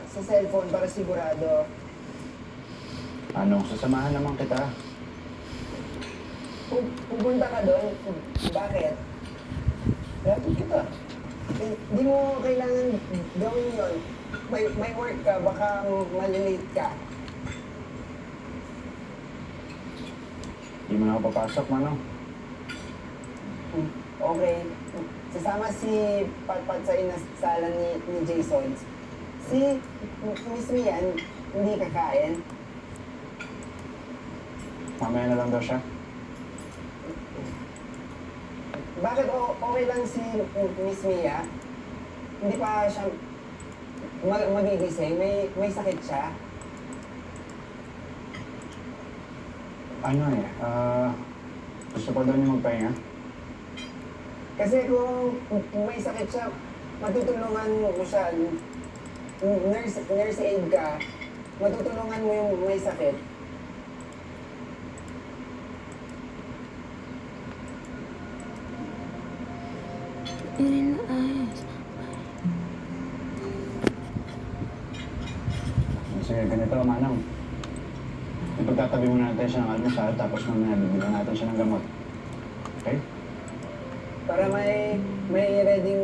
sa cellphone para sigurado. Ano, sasamahan naman kita. Pupunta ka doon? Bakit? Hatid kita. Hindi mo kailangan gawin yon. May work ka, baka malilate ka. Hindi mo na ako papasok, Manong. Okay. Sasama si Patpat sa inasalan ni Jason. Si Miss Mian, hindi kakain. Mamaya na lang daw siya. Bakit okay lang si Miss Mia? Hindi pa siya magigising? May sakit siya? Ano gusto pa daw niya magpahinga? Kasi kung may sakit siya, matutulungan mo siya. Nurse aid ka, matutulungan mo yung may sakit. In eyes. Sige, ganito, Manong. Ipagtatabi muna natin siya ng almusal, tapos mamaya bibigyan natin siya ng gamot. Okay? Para may ready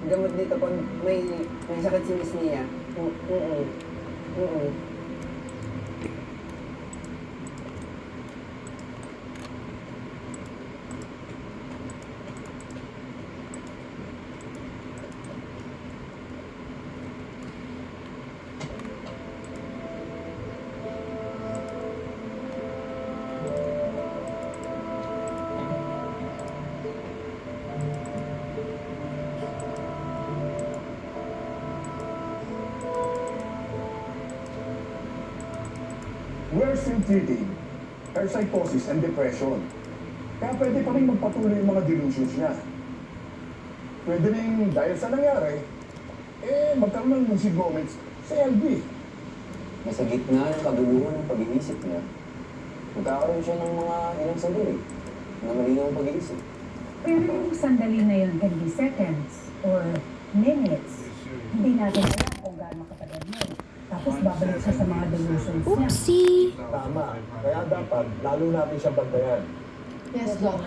gamot dito pag may sakit si Miss Mia. We're still treating her psychosis and depression. Kaya pwede pa rin magpatuloy yung mga delusions niya. Pwede rin dahil sa nangyari, magkaroon ng lucid moments sa LB. Nasa gitna ng kaguluhan ng pag-iisip niya, magkakaroon siya ng mga ilang sandali na malinaw ang pag-iisip. Pero yung sandali na yun can be seconds or minutes. Hindi natin alam kung gaano katagal yun. Tapos babalik siya sa mga delusions niya. Oopsie. Tama. Kaya dapat lalo natin siya bantayan. Yes, Doc.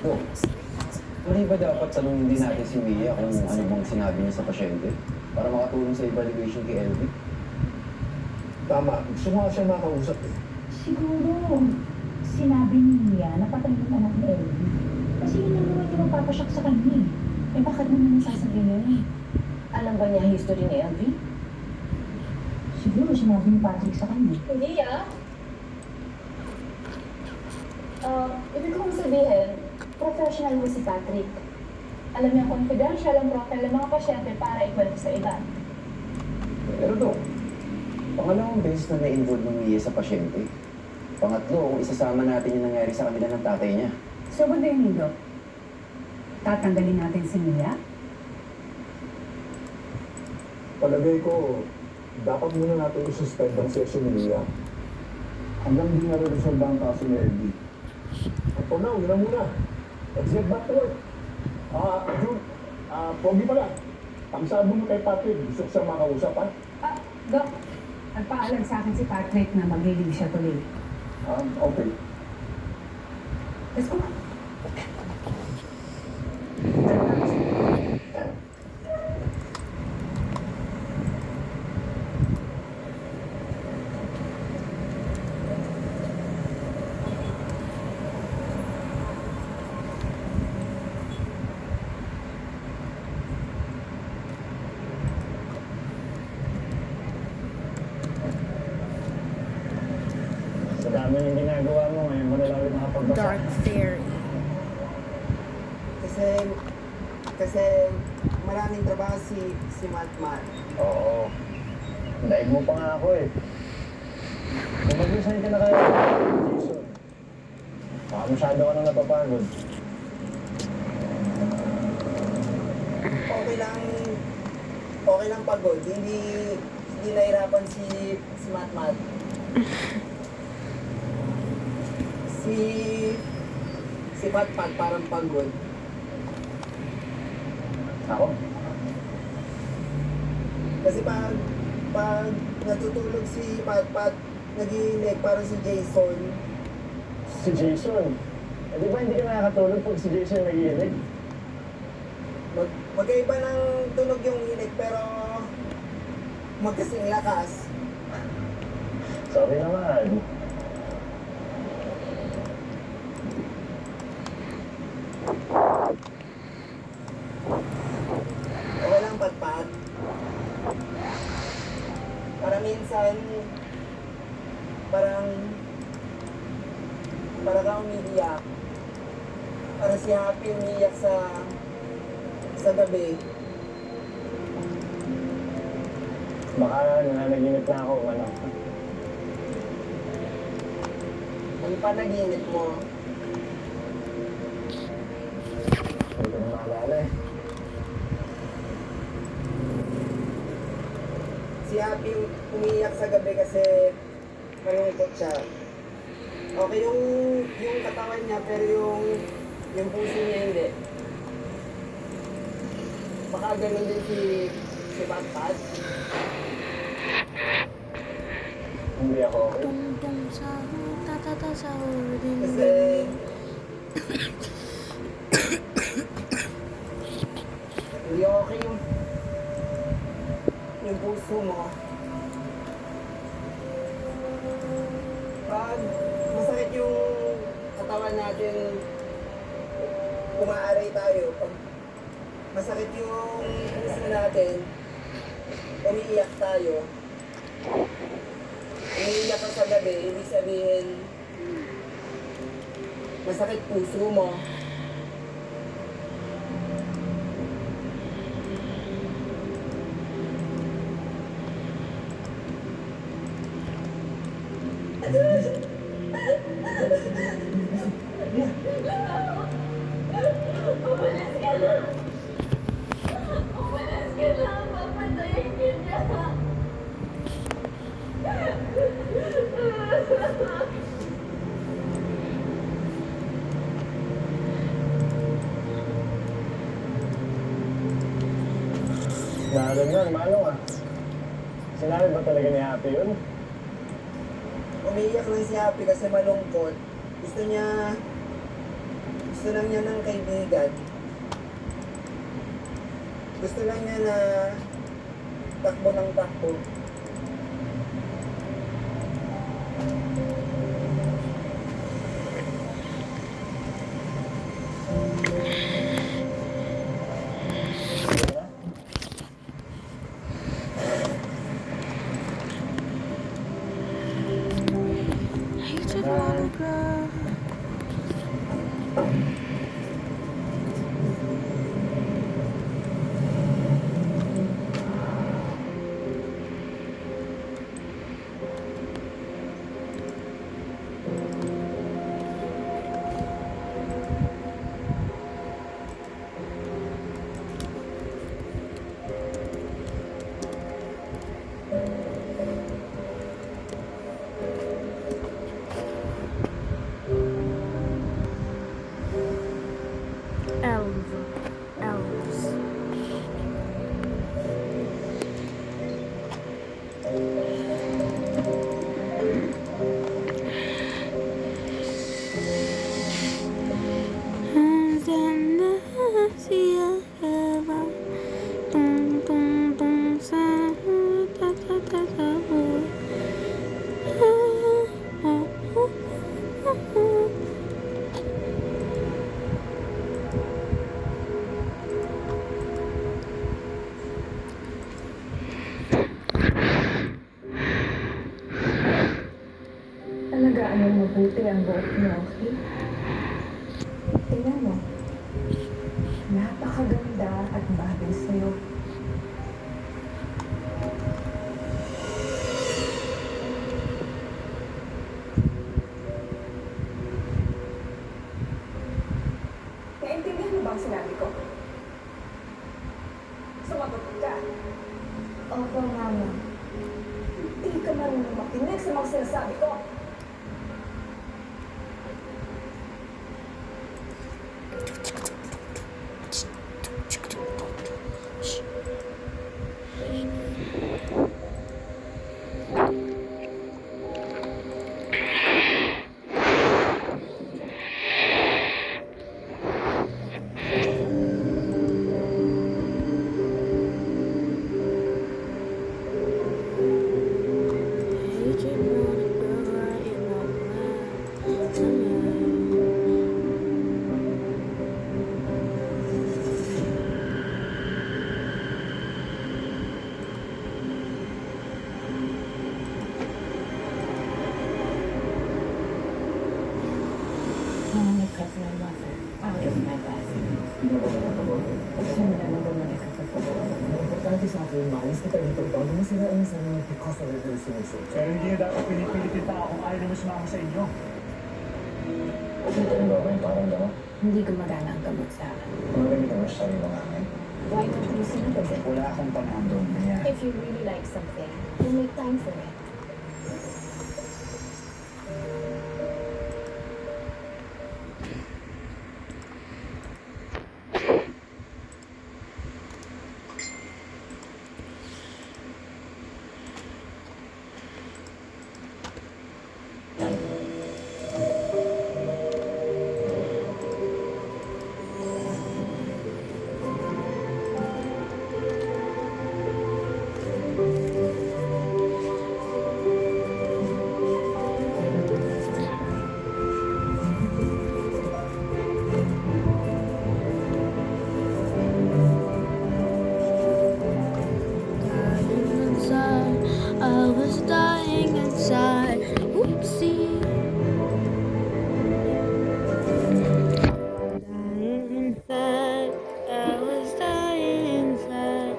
No. Hindi ba dapat tanungin din natin si Mia kung ano bang sinabi niya sa pasyente para makatulong sa evaluation kay LV? Tama. Gusto nga siya makausap eh. Siguro, sinabi ni Mia na patay yung anak ni Elvie. Kasi yun lang naman yung magpapasyak sa kanya eh. Eh bakit naman nasasabihin yun eh? Alam ba niya history ni Elvie? Siguro sinabi ni Patrick sa kanya. Hindi ibig kong sabihin, professional mo si Patrick. Alam niya confidential ang profile ng mga pasyente para ikwento sa iba. Pero Dok, pangalawang beses na na-involve ng Mia sa pasyente. Pangatlo, kung isasama natin yung nangyari sa kanila ng tatay niya. So what do you mean, Doc? Tatanggalin natin si Mia? Palagay ko, dapat muna natin i-suspend ang session ni Mia. Hanggang di na-resolve ang kaso ni LB. At for now, yun na muna. Let's get back to work. June, pogi pala. Pagsabi mo kay Patrick, gusto ko siya makausap, ha? Doc, nagpaalam sa akin si Patrick na mag-leave siya tuloy. Okay. Let's go. Sa dami ng ginagawa mo, ngayon mo na lang ulit nakapagbasa. Dark Fairy. Kasi maraming trabaho si Matmat. Oo. Daig mo pa nga ako eh. Kung mag-resign ka na kaya, Jason. Baka masyado ka nang napapagod. Okay lang pagod. Hindi nahirapan si Matmat. Si Patpat parang pagod. Ako? Kasi pag natutulog si Patpat, nagiinig parang si Jason. Si Jason. Eh, di ba hindi ka nakakatulog pag si Jason nagiinig? Magkaiba ng tunog yung hinig pero magkasing lakas. Sorry naman. Okay lang, Patpat. Para minsan, parang ka umiiyak. Para si Happy umiiyak sa gabi. Baka nananaginip na ako, ano. Ano pa naginip mo? Hindi ko na maalala eh. Si Happy umiiyak sa gabi kasi malungkot siya. Okay yung katawan niya pero yung puso niya hindi. Baka ganun din si Patpat. Hindi ako okay. Tung tung sahur, tatata sahur din. Kasi hindi okay yung puso mo. Pag masakit yung katawan natin, umaaray tayo. Pag masakit yung puso natin, umiiyak tayo. Umiiyak ka sa gabi, ibig sabihin, masakit puso mo. Umalis ka na. Umalis ka na. Papatayin kita. Ganun, manong ah. Sinabi ba talaga ni Happy yun? Umiiyak lang si Happy kasi malungkot. Gusto lang niya ng kaibigan. Gusto lang niya na takbo ng takbo. I just wanna cry. Elves. And then I see a heaven. Tung tung tung sahur, tatata sahur. Alagaan mo mabuti ang buhok niyo, okay? Tingnan mo. Napakaganda at bagay sa'yo. Naintindihan mo ba ang sinabi ko? Sumagot ka. Opo, Mama. Hindi ka marunong makinig sa mga sinasabi ko. That's my mother. Out of my body. Simula na ba mga kapatid? Importante sa akin, maalis kita dito. Bago masira ang sarili because of the hallucination. Pero hindi na dapat pinipilit yung tao kung ayaw naman sumama sa inyo. Kasi ito yung gagawin parang gano'n. Hindi gumagana ang gamot sa akin. Magamit ang sarili ng akin. Why don't you see it? Wala akong panahon doon. Kaya, If you really like something, you make time for it. Dying inside, I was dying inside. Oopsie. Dying inside, I was dying inside.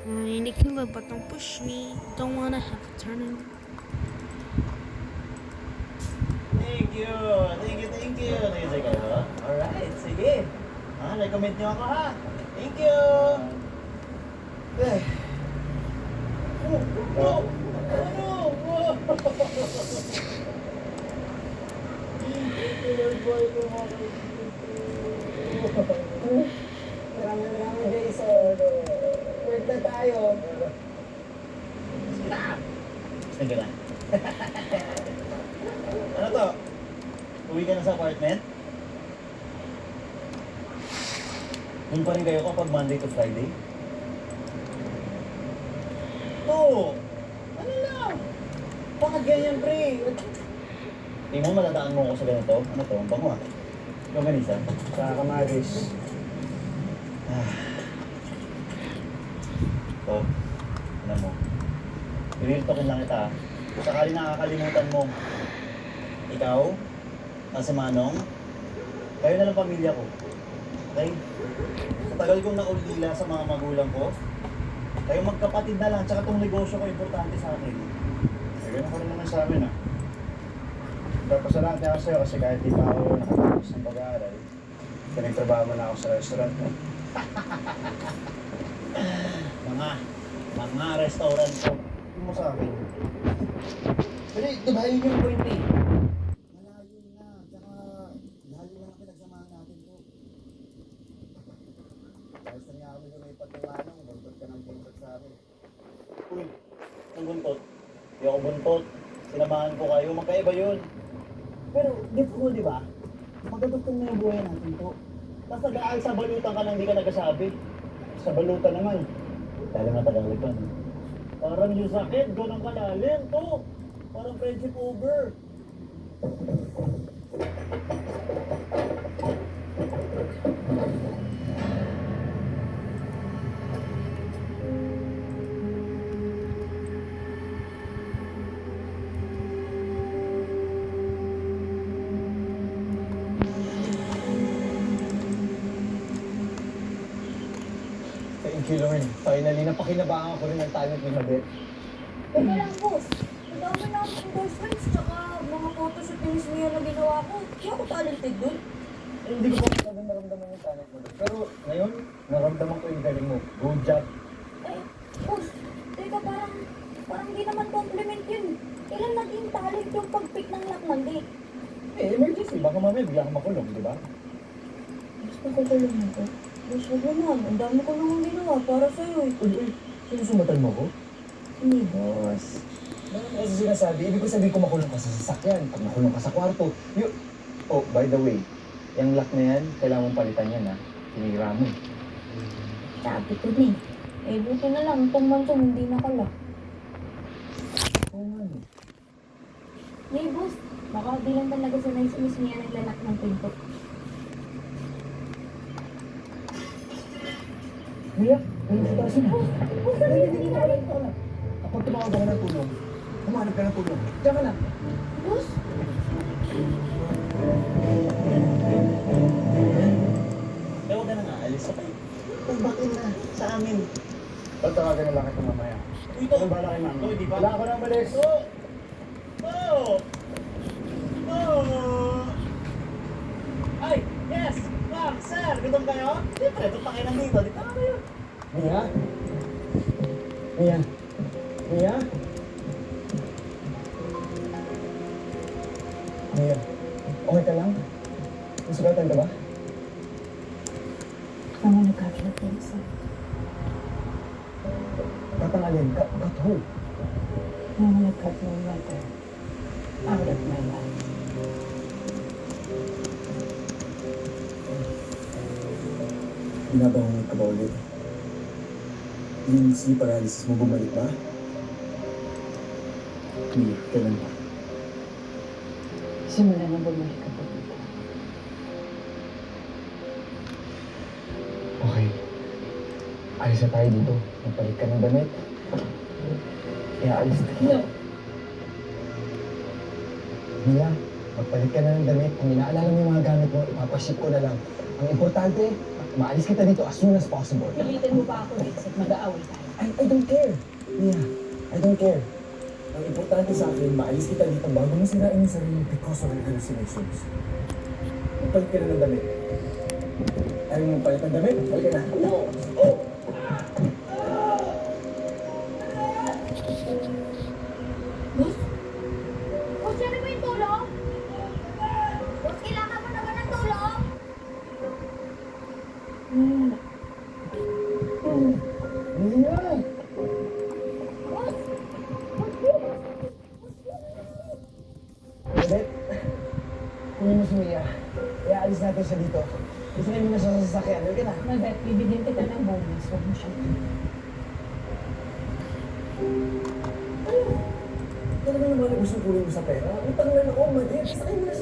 Hindi ka ba batang push me? Don't wanna have a turn. Thank you! Thank you! Nag-enjoy kayo? Alright, sige. Recommend nyo ako ha. Thank you! Eh. Oh! Ano? Oh! Maraming Jason. Work na tayo. Sige na. Ano to? Uwi ka na sa apartment? Doon pa rin kayo kapag Monday to Friday? Oo! Ano lang? Bakit ganyan, pre? Tingnan mo, maladaan mo ako sa ganito. Ano to? Ang bango ah. Ikaw ganisa. sa kamaris. So, ano mo? I-real talkin lang kita. Kung sakali nakakalimutan mo, ikaw, si Manong, kayo na lang pamilya ko. Okay? Sa tagal kong naulila sa mga magulang ko, kayo magkapatid na lang, tsaka itong negosyo ko importante sa akin. Eh, ganun ka rin naman sa amin ah. Papasalamat niya ako sa'yo kasi kahit di pa ako nakatapos ng pag-aaral, pinagtrabaho mo na ako sa restaurant mo. Mga restaurant ko. Ano mo sa akin? Pero diba yun yung point eh. Malayo na, tsaka lalo lang ang pinagsamahan natin to. Dahil sa nga kami lumipat ng manong, buntot ka ng buntot sa akin. Uy, ang buntot. Di ako buntot. Sinamahan ko kayo, magkaiba yun. Pero, get ko, di ba? Magdadugtong na yung buhay natin to. Tapos nag-aal sa balutan ka lang, hindi ka nagsasabi. Sa balutan naman. Talang na tagang-lipan. Parang yung sakit, ganun kalalim to. Parang friendship over. Thank you, Lord. Finally, napakinabangan ko rin ang talent ni Mabet. Teka lang, boss. Ang dami na akong endorsements, tsaka mga photos at things niya na ginawa ko. Kaya ako talented dun. Eh, hindi ko pa talaga naramdaman yung talent mo. Pero ngayon, naramdaman ko yung galing mo. Good job. Eh, boss, teka parang di naman compliment yun. Kailan naging talent yung pag-pick ng lock ng date? Eh, emergency. Baka mamaya bigla kang makulong, di ba? Mas nakukulong mo ko. Boss, wag naman. Ang dami ko nang ginawa para sa'yo eh. Uy, sinusumatan mo ko? Hindi, boss. Bakit kasi sinasabi? Ibig ko sabihin ko makulong ka sa sasakyan. Pag makulong ka sa kwarto. Oh, by the way, yung lock na yan, kailangan mong palitan yan, ha? Tinira mo. Sabi ko din. Eh, buti na lang. Itong mansong hindi nakalak. Oo nga, no. Hey, boss. Baka di lang talaga sanay si Miss Mia naglalak ng pinto. Mia, may sitwasyon na. Hindi ka lang. Kapag tumawag ako ng tulong, humanap ka ng tulong. Diyan ka lang. Boss? Kaya huwag ka na nga, alis ka tayo. Tumbakin na sa amin. Tatawagan na lang kita mamaya. Uy, to! Ano bala kay mama? To, di ba? Wala ako nang malis. To! Ay, yes! Ma'am, sir, gutom kayo? Siyempre, ito pa kayo nandito. Dito na kayo. Mia? Mia? Mia? Mia, okay ka lang? Nasugatan ka ba? Mga nagkakalat po sa Tatangalin, katho. mga nagkakalat letter out of my life. Binabangungot ka ba ulit? Yung sleep paralysis mo bumalik ba? Mia, kailan ba? Simula na bumalik ka po dito. Okay. Alis na tayo dito. Magpalit ka ng damit. Kaya alis na. No! Mia, magpalit ka na ng damit. Kung inaalala mo yung mga gamit mo, ipapaship ko na lang. Ang importante, maalis kita dito as soon as possible. Pilitin mo pa ako, Vince, at mag-aaway tayo. I don't care. Mia, I don't care. Ang importante sa akin, maalis kita dito bago mo sirain yung sarili because of your hallucinations. Magpalit ka na ng damit. Ayaw mo magpalit ng damit? Magpalit ka na. No! Oh! Boss? Boss, sabi mo yung tulong? Boss, kailangan mo naman ng tulong? Mia! Bebet, kunin mo si Mia. Iaalis natin siya dito. Gusto mo na siya sa sasakyan. Halika na. Mabet, bibigyan kita ng bonus. Huwag mo siyang Talaga naman gusto kunin mo sa pera. Utang na loob, Madet. Sakay mo na